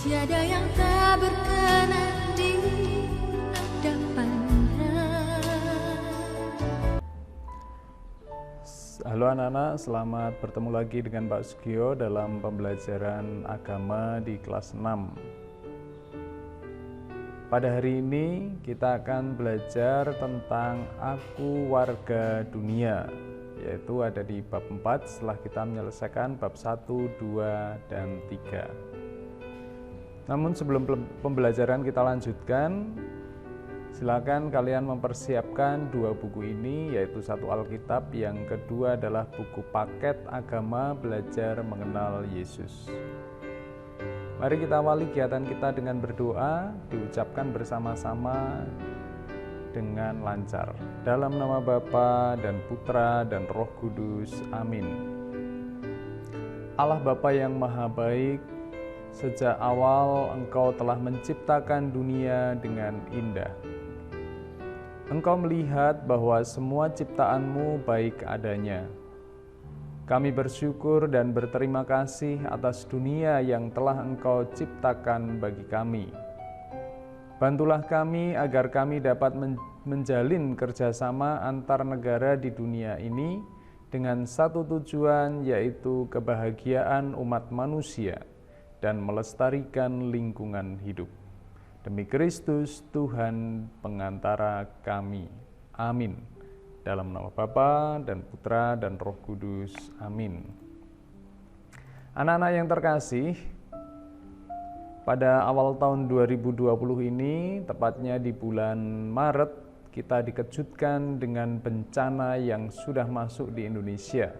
Tiada yang tak berkenan di hadapannya. Halo anak-anak, selamat bertemu lagi dengan Pak Sugio dalam pembelajaran agama di kelas 6. Pada hari ini kita akan belajar tentang Aku Warga Dunia, yaitu ada di bab 4 setelah kita menyelesaikan bab 1, 2, dan 3. Namun sebelum pembelajaran kita lanjutkan, silakan kalian mempersiapkan dua buku ini, yaitu satu Alkitab, yang kedua adalah buku paket agama belajar mengenal Yesus. Mari kita awali kegiatan kita dengan berdoa, diucapkan bersama-sama dengan lancar. Dalam nama Bapa dan Putra dan Roh Kudus, amin. Allah Bapa yang Maha Baik, sejak awal Engkau telah menciptakan dunia dengan indah. Engkau melihat bahwa semua ciptaan-Mu baik adanya. Kami bersyukur dan berterima kasih atas dunia yang telah Engkau ciptakan bagi kami. Bantulah kami agar kami dapat menjalin kerjasama antar negara di dunia ini dengan satu tujuan, yaitu kebahagiaan umat manusia dan melestarikan lingkungan hidup. Demi Kristus Tuhan pengantara kami. Amin. Dalam nama Bapa dan Putra dan Roh Kudus. Amin. Anak-anak yang terkasih, pada awal tahun 2020 ini, tepatnya di bulan Maret, kita dikejutkan dengan bencana yang sudah masuk di Indonesia.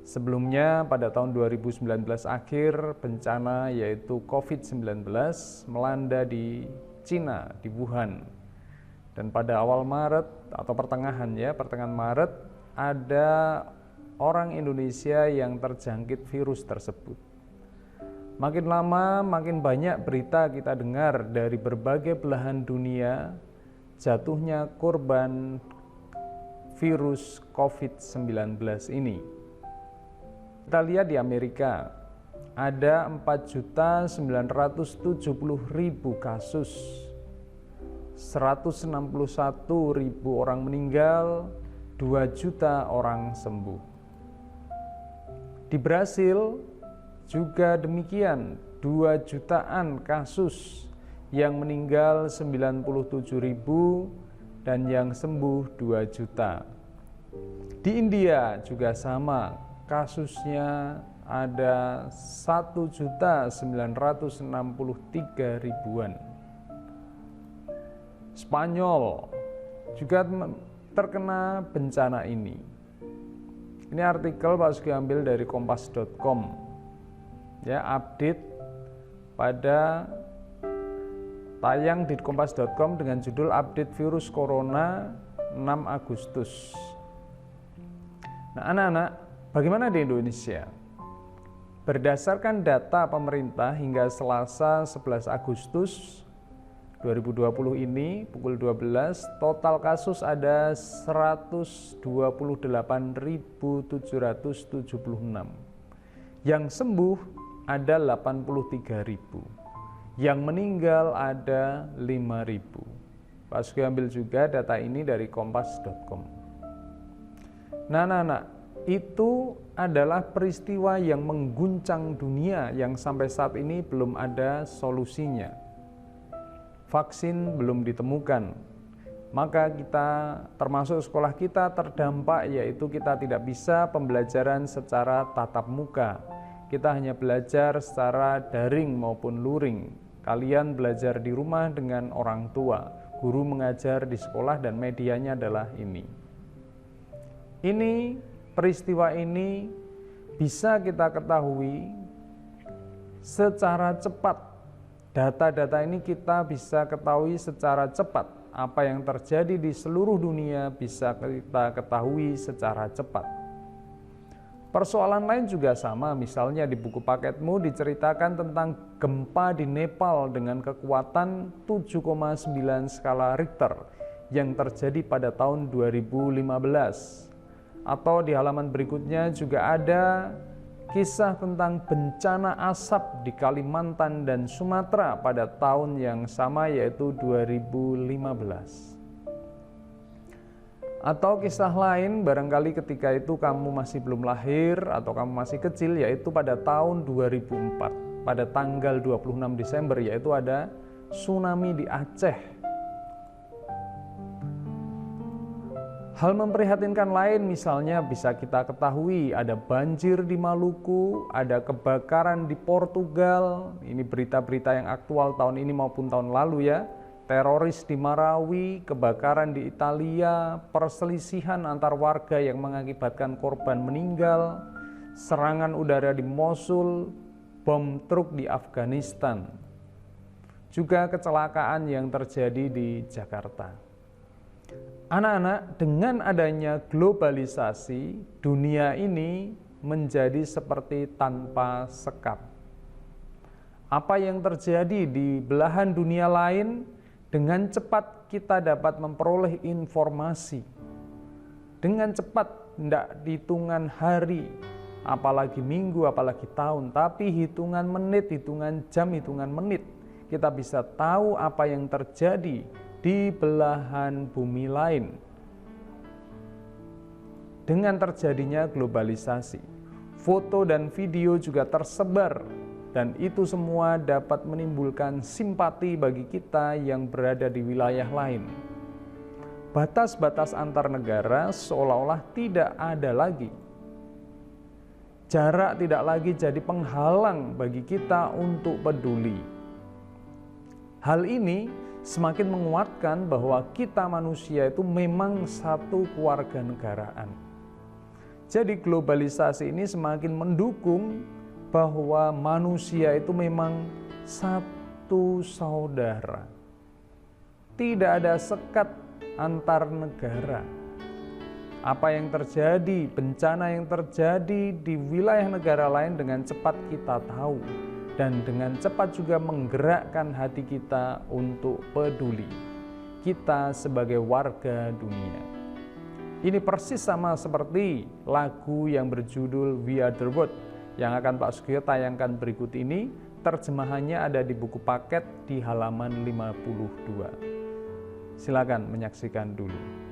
Sebelumnya pada tahun 2019 akhir, bencana yaitu COVID-19 melanda di Cina, di Wuhan. Dan pada awal Maret atau pertengahan Maret, ada orang Indonesia yang terjangkit virus tersebut. Makin lama makin banyak berita kita dengar dari berbagai belahan dunia jatuhnya korban virus COVID-19 ini. Kita lihat di Amerika, ada 4.970.000 kasus, 161.000 orang meninggal, 2 juta orang sembuh. Di Brasil juga demikian, 2 jutaan kasus, yang meninggal 97.000 dan yang sembuh 2 juta. Di India juga sama, kasusnya ada 1.963.000-an. Spanyol juga terkena bencana ini. Ini artikel Pak Sugio ambil dari kompas.com. Ya, update pada tayang di kompas.com dengan judul Update Virus Corona 6 Agustus. Nah, anak-anak, bagaimana di Indonesia? Berdasarkan data pemerintah hingga Selasa 11 Agustus 2020 ini, pukul 12, total kasus ada 128.776. Yang sembuh ada 83.000. Yang meninggal ada 5.000. Pak Sugio ambil juga data ini dari kompas.com. Nah, anak-anak, itu adalah peristiwa yang mengguncang dunia yang sampai saat ini belum ada solusinya. Vaksin belum ditemukan, maka kita termasuk sekolah kita terdampak, yaitu kita tidak bisa pembelajaran secara tatap muka. Kita hanya belajar secara daring maupun luring. Kalian belajar di rumah dengan orang tua, guru mengajar di sekolah, dan medianya adalah ini. Peristiwa ini bisa kita ketahui secara cepat. Data-data ini kita bisa ketahui secara cepat. Apa yang terjadi di seluruh dunia bisa kita ketahui secara cepat. Persoalan lain juga sama, misalnya di buku paketmu diceritakan tentang gempa di Nepal dengan kekuatan 7,9 skala Richter yang terjadi pada tahun 2015. Atau di halaman berikutnya juga ada kisah tentang bencana asap di Kalimantan dan Sumatera pada tahun yang sama, yaitu 2015. Atau kisah lain barangkali ketika itu kamu masih belum lahir atau kamu masih kecil, yaitu pada tahun 2004, pada tanggal 26 Desember, yaitu ada tsunami di Aceh. Hal memprihatinkan lain misalnya bisa kita ketahui ada banjir di Maluku, ada kebakaran di Portugal, ini berita-berita yang aktual tahun ini maupun tahun lalu ya, teroris di Marawi, kebakaran di Italia, perselisihan antar warga yang mengakibatkan korban meninggal, serangan udara di Mosul, bom truk di Afghanistan, juga kecelakaan yang terjadi di Jakarta. Anak-anak, dengan adanya globalisasi, dunia ini menjadi seperti tanpa sekat. Apa yang terjadi di belahan dunia lain, dengan cepat kita dapat memperoleh informasi. Dengan cepat, tidak hitungan hari, apalagi minggu, apalagi tahun, tapi hitungan menit, hitungan jam, hitungan menit, kita bisa tahu apa yang terjadi di belahan bumi lain. Dengan terjadinya globalisasi, foto dan video juga tersebar, dan itu semua dapat menimbulkan simpati bagi kita yang berada di wilayah lain. Batas-batas antar negara seolah-olah tidak ada lagi. Jarak tidak lagi jadi penghalang bagi kita untuk peduli. Hal ini semakin menguatkan bahwa kita manusia itu memang satu kewarganegaraan. Jadi globalisasi ini semakin mendukung bahwa manusia itu memang satu saudara. Tidak ada sekat antar negara. Apa yang terjadi, bencana yang terjadi di wilayah negara lain dengan cepat kita tahu. Dan dengan cepat juga menggerakkan hati kita untuk peduli. Kita sebagai warga dunia. Ini persis sama seperti lagu yang berjudul We Are The World yang akan Pak Sugio tayangkan berikut ini. Terjemahannya ada di buku paket di halaman 52. Silakan menyaksikan dulu.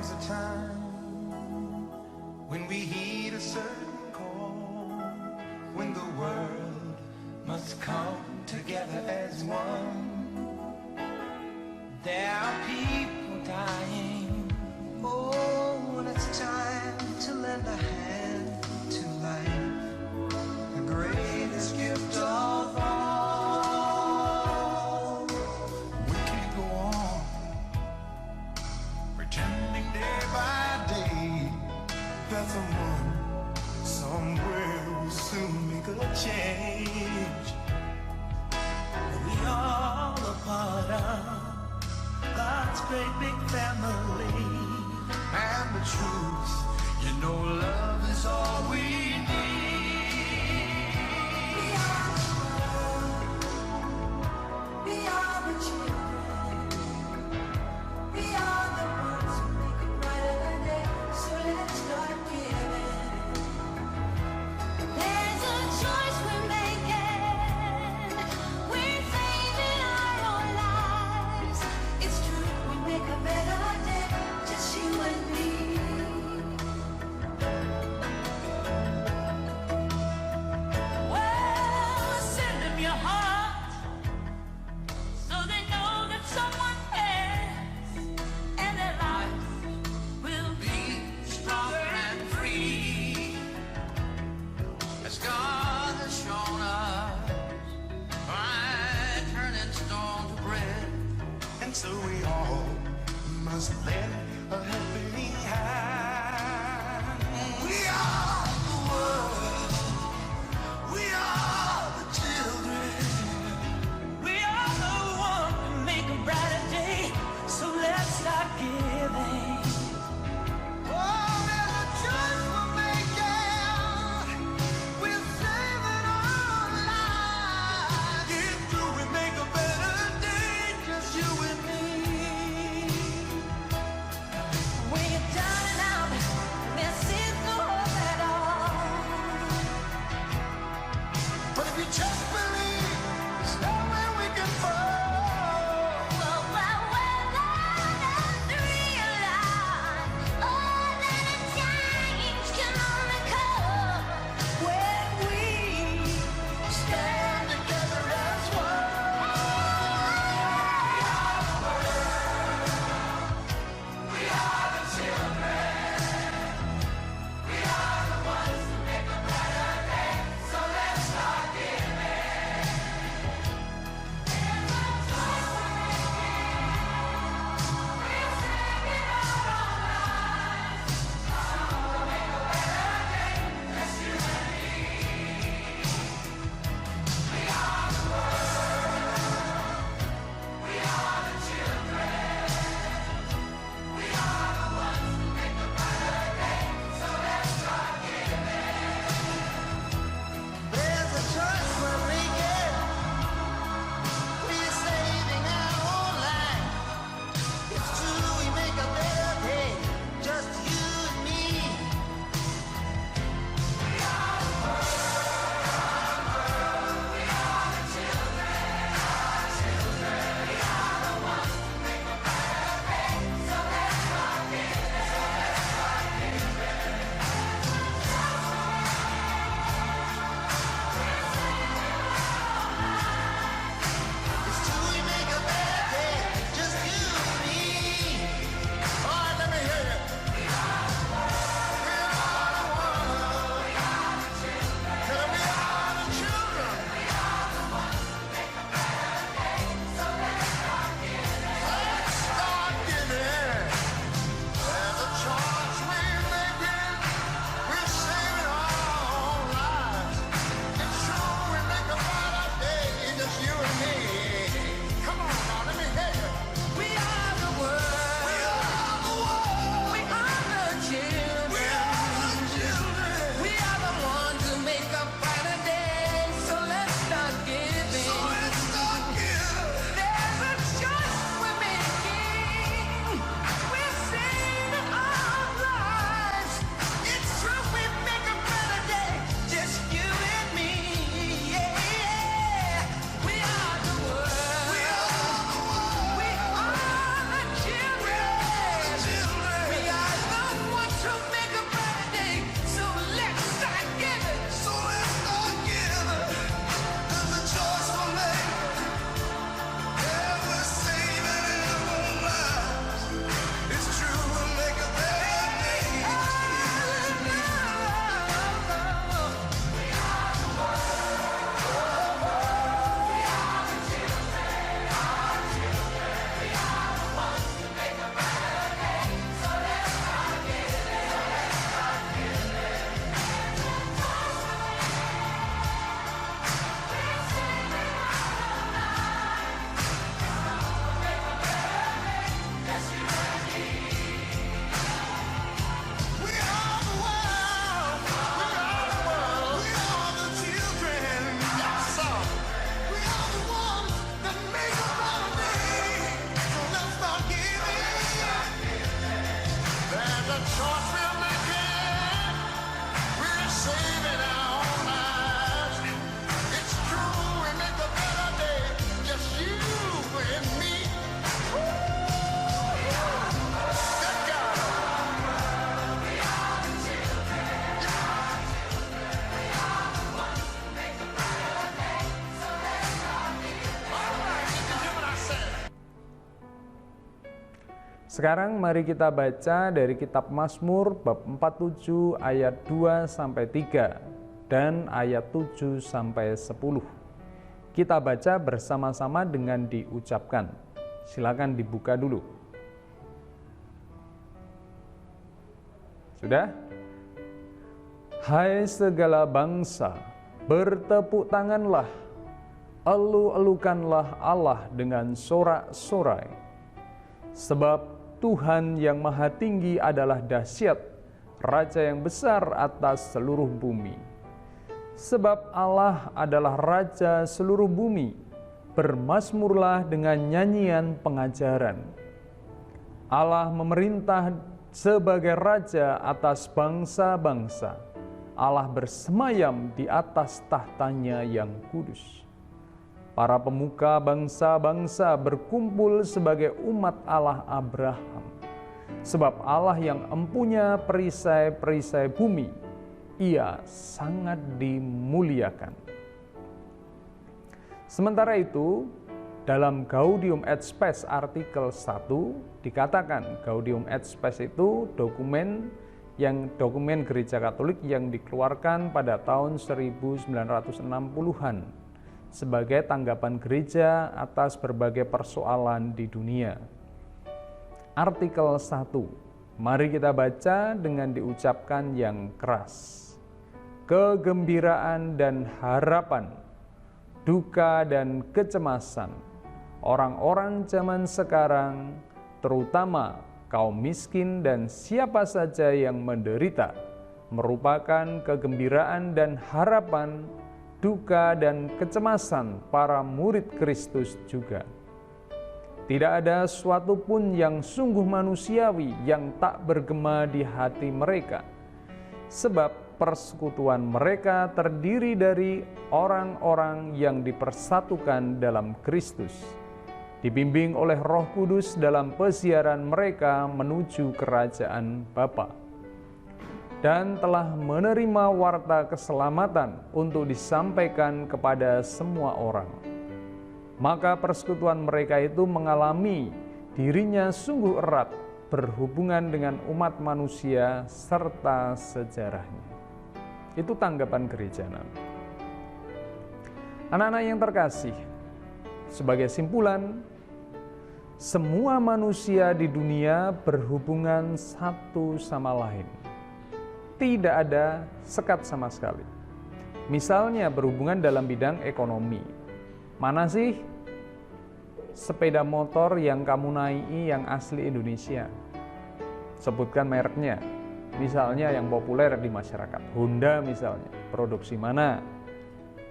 A time when we heed a certain call, when the world must come together as one. There are people dying. Oh, when it's time to lend a hand to life, the greatest gift of all. We can't go on pretending day by day that someone somewhere will soon make a change. We all a part of God's great big family, and the truth, you know, love is all we need. We are the world. We are the children. We are the ones who make a brighter day. So let's start giving. There's a choice we're making. We're saving our own lives. It's true, we make a better day, just you and me. Well, send them your heart so they know that someone cares and their lives will Be stronger and free, as God has shown us, by turning stone to bread. And so we all must lend a helping hand. We are the world. We are the children. We are the one to make a brighter day. So let's start giving. Oh, there's a choice we're making. We're Sekarang mari kita baca dari kitab Mazmur bab 47 ayat 2 sampai 3 dan ayat 7 sampai 10. Kita baca bersama-sama dengan diucapkan. Silakan dibuka dulu. Sudah? Hai segala bangsa, bertepuk tanganlah, elu-elukanlah Allah dengan sorak-sorai. Sebab Tuhan yang maha tinggi adalah dahsyat, Raja yang besar atas seluruh bumi. Sebab Allah adalah Raja seluruh bumi, bermazmurlah dengan nyanyian pengajaran. Allah memerintah sebagai Raja atas bangsa-bangsa. Allah bersemayam di atas tahtanya yang kudus. Para pemuka bangsa-bangsa berkumpul sebagai umat Allah Abraham. Sebab Allah yang empunya perisai-perisai bumi, Ia sangat dimuliakan. Sementara itu, dalam Gaudium et Spes artikel 1 dikatakan Gaudium et Spes itu dokumen Gereja Katolik yang dikeluarkan pada tahun 1960-an sebagai tanggapan gereja atas berbagai persoalan di dunia. Artikel 1, mari kita baca dengan diucapkan yang keras. Kegembiraan dan harapan, duka dan kecemasan, orang-orang zaman sekarang, terutama kaum miskin dan siapa saja yang menderita, merupakan kegembiraan dan harapan, duka dan kecemasan para murid Kristus juga. Tidak ada suatu pun yang sungguh manusiawi yang tak bergema di hati mereka, sebab persekutuan mereka terdiri dari orang-orang yang dipersatukan dalam Kristus, dibimbing oleh Roh Kudus dalam pesiaran mereka menuju kerajaan Bapa, dan telah menerima warta keselamatan untuk disampaikan kepada semua orang. Maka persekutuan mereka itu mengalami dirinya sungguh erat berhubungan dengan umat manusia serta sejarahnya. Itu tanggapan gereja. Anak-anak yang terkasih, sebagai simpulan, semua manusia di dunia berhubungan satu sama lain. Tidak ada sekat sama sekali. Misalnya berhubungan dalam bidang ekonomi. Mana sih sepeda motor yang kamu naiki yang asli Indonesia? Sebutkan mereknya. Misalnya yang populer di masyarakat, Honda misalnya, produksi mana?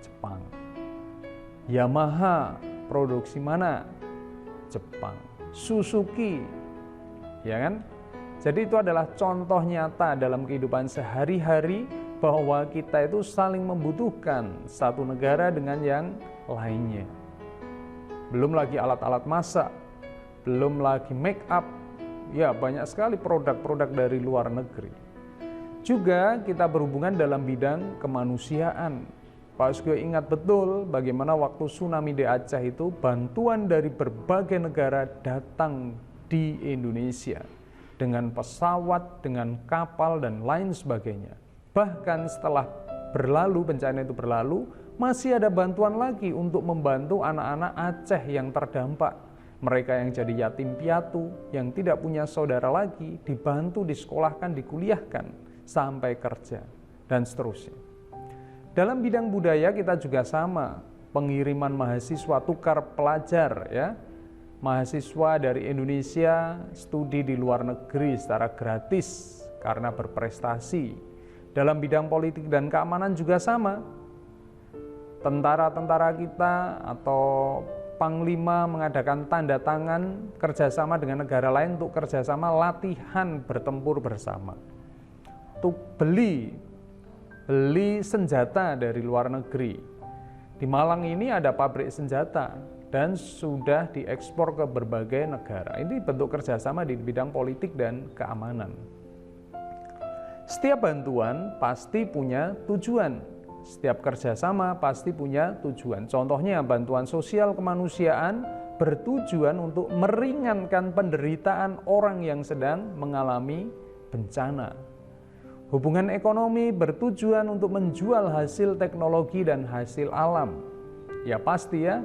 Jepang. Yamaha, produksi mana? Jepang. Suzuki, ya kan? Jadi itu adalah contoh nyata dalam kehidupan sehari-hari bahwa kita itu saling membutuhkan satu negara dengan yang lainnya. Belum lagi alat-alat masak, belum lagi make up, ya banyak sekali produk-produk dari luar negeri. Juga kita berhubungan dalam bidang kemanusiaan. Pak Sugio ingat betul bagaimana waktu tsunami di Aceh itu bantuan dari berbagai negara datang di Indonesia dengan pesawat, dengan kapal dan lain sebagainya. Bahkan setelah bencana itu berlalu, masih ada bantuan lagi untuk membantu anak-anak Aceh yang terdampak. Mereka yang jadi yatim piatu, yang tidak punya saudara lagi, dibantu, disekolahkan, dikuliahkan, sampai kerja, dan seterusnya. Dalam bidang budaya kita juga sama, pengiriman mahasiswa tukar pelajar, ya, mahasiswa dari Indonesia studi di luar negeri secara gratis karena berprestasi. Dalam bidang politik dan keamanan juga sama, tentara-tentara kita atau Panglima mengadakan tanda tangan kerjasama dengan negara lain untuk kerjasama latihan bertempur bersama. Untuk beli senjata dari luar negeri. Di Malang ini ada pabrik senjata dan sudah diekspor ke berbagai negara. Ini bentuk kerjasama di bidang politik dan keamanan. Setiap bantuan pasti punya tujuan. Setiap kerjasama pasti punya tujuan. Contohnya bantuan sosial kemanusiaan bertujuan untuk meringankan penderitaan orang yang sedang mengalami bencana. Hubungan ekonomi bertujuan untuk menjual hasil teknologi dan hasil alam. Ya pasti ya,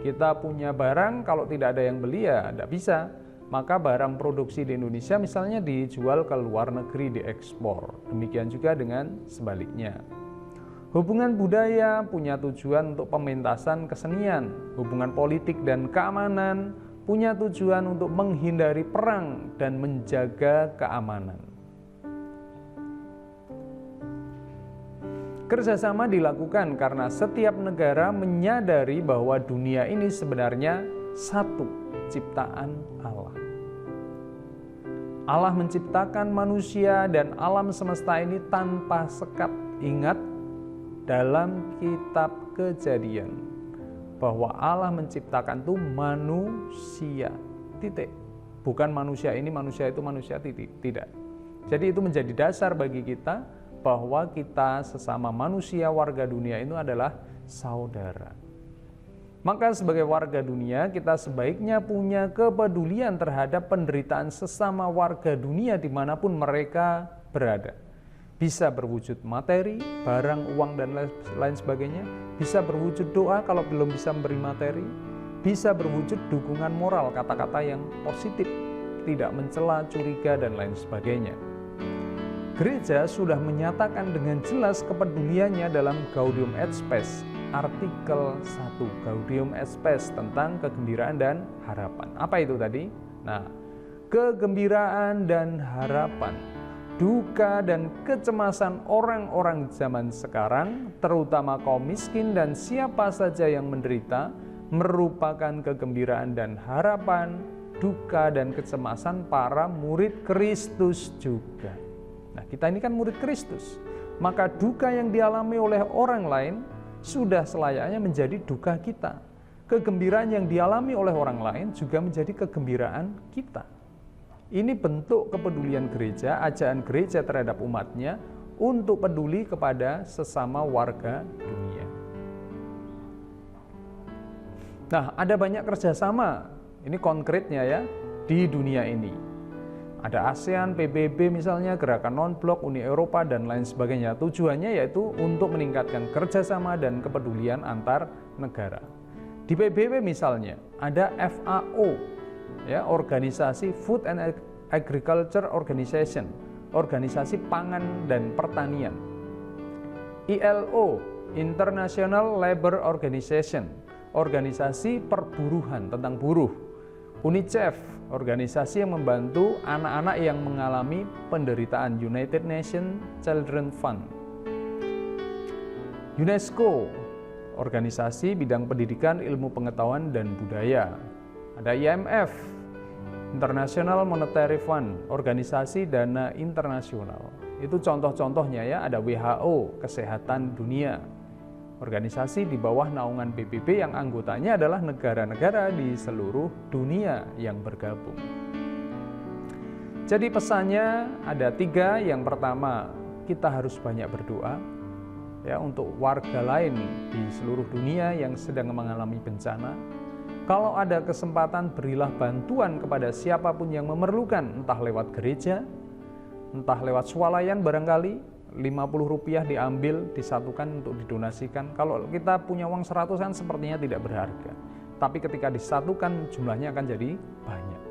kita punya barang kalau tidak ada yang beli ya tidak bisa. Maka barang produksi di Indonesia misalnya dijual ke luar negeri, diekspor. Demikian juga dengan sebaliknya. Hubungan budaya punya tujuan untuk pementasan kesenian. Hubungan politik dan keamanan punya tujuan untuk menghindari perang dan menjaga keamanan. Kerjasama dilakukan karena setiap negara menyadari bahwa dunia ini sebenarnya satu ciptaan Allah. Allah menciptakan manusia dan alam semesta ini tanpa sekat. Ingat, dalam kitab Kejadian bahwa Allah menciptakan itu manusia, titik. Bukan manusia ini, manusia itu, manusia titik, tidak. Jadi itu menjadi dasar bagi kita bahwa kita sesama manusia warga dunia itu adalah saudara. Maka sebagai warga dunia kita sebaiknya punya kepedulian terhadap penderitaan sesama warga dunia dimanapun mereka berada. Bisa berwujud materi, barang, uang, dan lain sebagainya. Bisa berwujud doa kalau belum bisa memberi materi. Bisa berwujud dukungan moral, kata-kata yang positif, tidak mencela, curiga, dan lain sebagainya. Gereja sudah menyatakan dengan jelas kepeduliannya dalam Gaudium et Spes, artikel 1 Gaudium et Spes tentang kegembiraan dan harapan. Apa itu tadi? Nah, kegembiraan dan harapan, duka dan kecemasan orang-orang zaman sekarang, terutama kaum miskin dan siapa saja yang menderita, merupakan kegembiraan dan harapan, duka dan kecemasan para murid Kristus juga. Nah, kita ini kan murid Kristus, maka duka yang dialami oleh orang lain sudah selayaknya menjadi duka kita. Kegembiraan yang dialami oleh orang lain juga menjadi kegembiraan kita. Ini bentuk kepedulian gereja, ajakan gereja terhadap umatnya untuk peduli kepada sesama warga dunia. Nah, ada banyak kerjasama, ini konkretnya ya, di dunia ini. Ada ASEAN, PBB misalnya, Gerakan Non-Blok, Uni Eropa, dan lain sebagainya. Tujuannya yaitu untuk meningkatkan kerjasama dan kepedulian antar negara. Di PBB misalnya, ada FAO, ya, organisasi Food and Agriculture Organization, organisasi pangan dan pertanian. ILO, International Labour Organization, organisasi perburuhan tentang buruh. UNICEF, organisasi yang membantu anak-anak yang mengalami penderitaan. United Nations Children Fund. UNESCO, organisasi bidang pendidikan, ilmu pengetahuan dan budaya. Ada IMF, International Monetary Fund, organisasi dana internasional. Itu contoh-contohnya ya, ada WHO, Kesehatan Dunia. Organisasi di bawah naungan PBB yang anggotanya adalah negara-negara di seluruh dunia yang bergabung. Jadi pesannya ada 3. Yang pertama, kita harus banyak berdoa ya untuk warga lain di seluruh dunia yang sedang mengalami bencana. Kalau ada kesempatan, berilah bantuan kepada siapapun yang memerlukan, entah lewat gereja, entah lewat swalayan barangkali. Rp50 diambil, disatukan untuk didonasikan. Kalau kita punya uang 100-an sepertinya tidak berharga. Tapi ketika disatukan jumlahnya akan jadi banyak.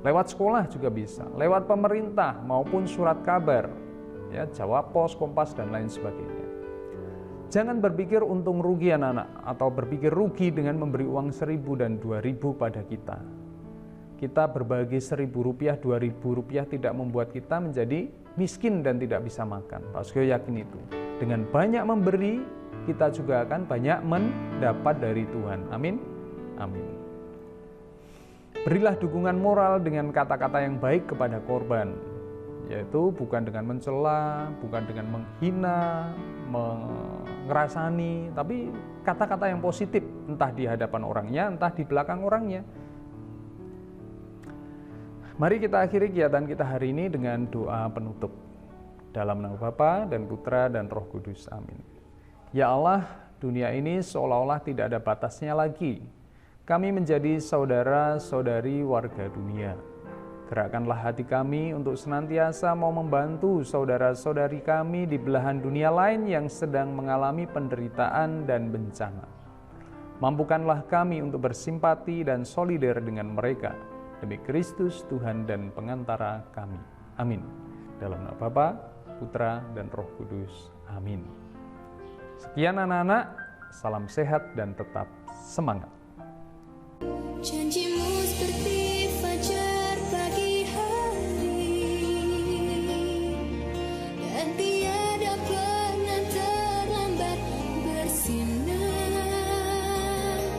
Lewat sekolah juga bisa, lewat pemerintah maupun surat kabar, ya, Jawa Pos, Kompas, dan lain sebagainya. Jangan berpikir untung rugi anak-anak, atau berpikir rugi dengan memberi uang 1.000 dan 2.000 pada kita. Kita berbagi Rp1.000, Rp2.000 tidak membuat kita menjadi miskin dan tidak bisa makan. Pak Sugio yakin itu. Dengan banyak memberi, kita juga akan banyak mendapat dari Tuhan. Amin. Amin. Berilah dukungan moral dengan kata-kata yang baik kepada korban, yaitu bukan dengan mencela, bukan dengan menghina, mengerasani, tapi kata-kata yang positif, entah di hadapan orangnya, entah di belakang orangnya. Mari kita akhiri kegiatan kita hari ini dengan doa penutup. Dalam nama Bapa dan Putra dan Roh Kudus. Amin. Ya Allah, dunia ini seolah-olah tidak ada batasnya lagi. Kami menjadi saudara-saudari warga dunia. Gerakkanlah hati kami untuk senantiasa mau membantu saudara-saudari kami di belahan dunia lain yang sedang mengalami penderitaan dan bencana. Mampukanlah kami untuk bersimpati dan solider dengan mereka, demi Kristus Tuhan dan pengantara kami. Amin. Dalam nama Bapa, Putra, dan Roh Kudus. Amin. Sekian anak-anak, salam sehat dan tetap semangat. Janjimu seperti